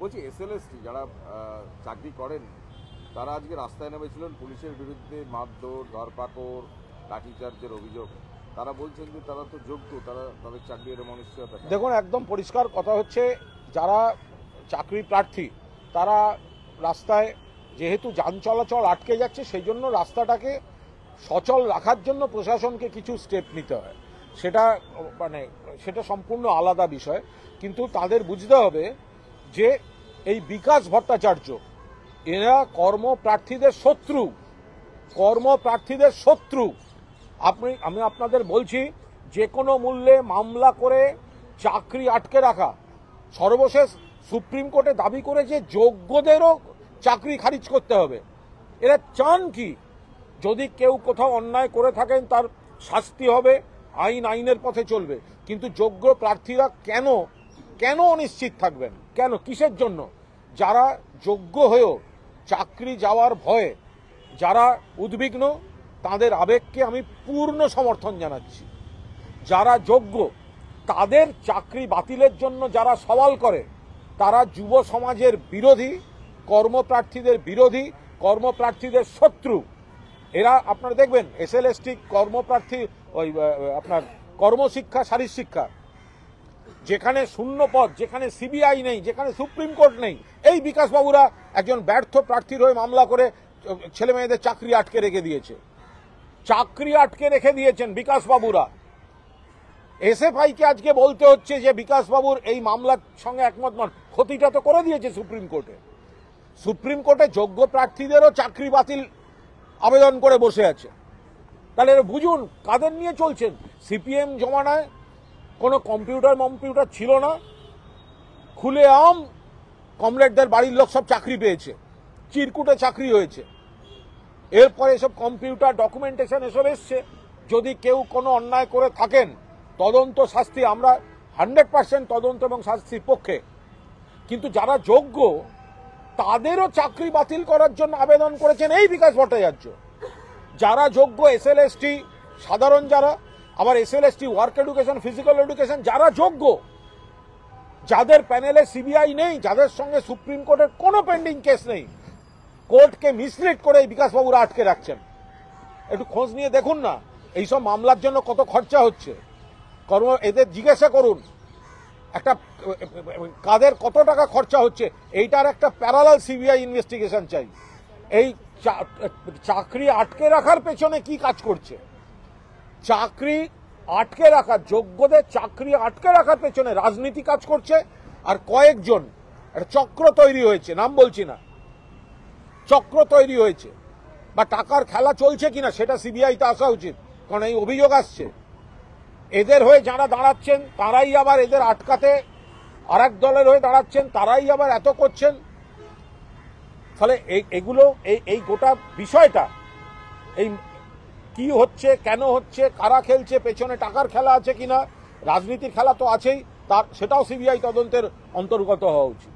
বলছি এসএলএসটি যারা চাকরি করেন তারা আজকে রাস্তায় নেমেছিলেন পুলিশের বিরুদ্ধে মারধর ধরপাকড় লাঠিচার্জের অভিযোগ। তারা বলছেন যে তারা তো যোগ্য, তারা তাদের চাকরির অনিশ্চয়তা। দেখুন, একদম পরিষ্কার কথা হচ্ছে, যারা চাকরি প্রার্থী তারা রাস্তায় যেহেতু যান চলাচল আটকে যাচ্ছে, সেই জন্য রাস্তাটাকে সচল রাখার জন্য প্রশাসনকে কিছু স্টেপ নিতে হয়। সেটা সম্পূর্ণ আলাদা বিষয়। কিন্তু তাদের বুঝতে হবে যে এই বিকাশ ভট্টাচার্য এরা কর্মপ্রার্থীদের শত্রু। আমি আপনাদের বলছি, যে কোনো মূল্যে মামলা করে চাকরি আটকে রাখা, সর্বশেষ সুপ্রিম কোর্টে দাবি করে যে যোগ্যদেরও চাকরি খারিজ করতে হবে। এরা চান কি? যদি কেউ কোথাও অন্যায় করে থাকেন তার শাস্তি হবে, আইনের পথে চলবে। কিন্তু যোগ্য প্রার্থীরা কেন অনিশ্চিত থাকবেন? কেন, কিসের জন্য? যারা যোগ্য হয়েও চাকরি যাওয়ার ভয়ে যারা উদ্বিগ্ন, তাদের আবেগকে আমি পূর্ণ সমর্থন জানাচ্ছি। যারা যোগ্য তাদের চাকরি বাতিলের জন্য যারা সওয়াল করে, তারা যুব সমাজের বিরোধী, কর্মপ্রার্থীদের শত্রু। এরা আপনারা দেখবেন এসএলএসটি কর্মপ্রার্থী, আপনার কর্মশিক্ষা শারীরশিক্ষা, যেখানে শূন্য পদ, যেখানে সিবিআই নেই, যেখানে সুপ্রিম কোর্ট নেই, এই বিকাশবাবুরা একজন ব্যর্থ প্রার্থীর হয়ে মামলা করে ছেলে মেয়েদের চাকরি আটকে রেখে দিয়েছেন বিকাশবাবুরা। এসএফআইকে আজকে বলতে হচ্ছে যে বিকাশবাবুর এই মামলার সঙ্গে একমত নন। ক্ষতিটা তো করে দিয়েছে সুপ্রিম কোর্টে যোগ্য প্রার্থীদেরও চাকরি বাতিল আবেদন করে বসে আছে। তাহলে বুঝুন কাদের নিয়ে চলছেন। সিপিএম জমানায় কোনো কম্পিউটার ছিল না, খুলে কমরেডদের বাড়ির লোক সব চাকরি পেয়েছে, চিরকুটে চাকরি হয়েছে। এরপরে এসব কম্পিউটার ডকুমেন্টেশন এসব এসছে। যদি কেউ কোনো অন্যায় করে থাকেন, তদন্ত শাস্তি, আমরা 100% তদন্ত এবং শাস্তির পক্ষে। কিন্তু যারা যোগ্য তাদেরও চাকরি বাতিল করার জন্য আবেদন করেছেন এই বিকাশ ভট্টাচার্য। যারা যোগ্য এসএলএসটি সাধারণ, যারা আবার SLST work education, physical education, যারা যোগ্য, যাদের প্যানেলে সিবিআই নেই, যাদের সঙ্গে সুপ্রিম কোর্টের কোনো পেন্ডিং কেস নেই, কোর্টকে মিসলিড করে এই বিকাশবাবুরা আটকে রাখছেন। একটু খোঁজ নিয়ে দেখুন না এইসব মামলার জন্য কত খরচা হচ্ছে। এদের জিজ্ঞাসা করুন কাদের কত টাকা খরচা হচ্ছে। এইটার একটা প্যারালাল সিবিআই ইনভেস্টিগেশন চাই। এই চাকরি আটকে রাখার পেছনে কি কাজ করছে? চাকরি আটকে রাখা, যোগ্যদের চাকরি আটকে রাখার পেছনে রাজনীতি কাজ করছে। আর কয়েকজন একটা চক্র তৈরি হয়েছে, নাম বলছি না, চক্র তৈরি হয়েছে। বা টাকার খেলা চলছে কিনা সেটা সিবিআইতে আসা উচিত, কারণ এই অভিযোগ আসছে। এদের হয়ে যারা দাঁড়াচ্ছেন তারাই আবার এদের আটকাতে আরেক দলের হয়ে দাঁড়াচ্ছেন, তারাই আবার এত করছেন। ফলে এগুলো এই গোটা বিষয়টা, এই কি হচ্ছে, কেন হচ্ছে, কারা খেলছে, পেছনে টাকার খেলা আছে কিনা, রাজনীতির খেলা তো আছেই, সেটাও সিবিআই তদন্তের অন্তর্গত হওয়া উচিত।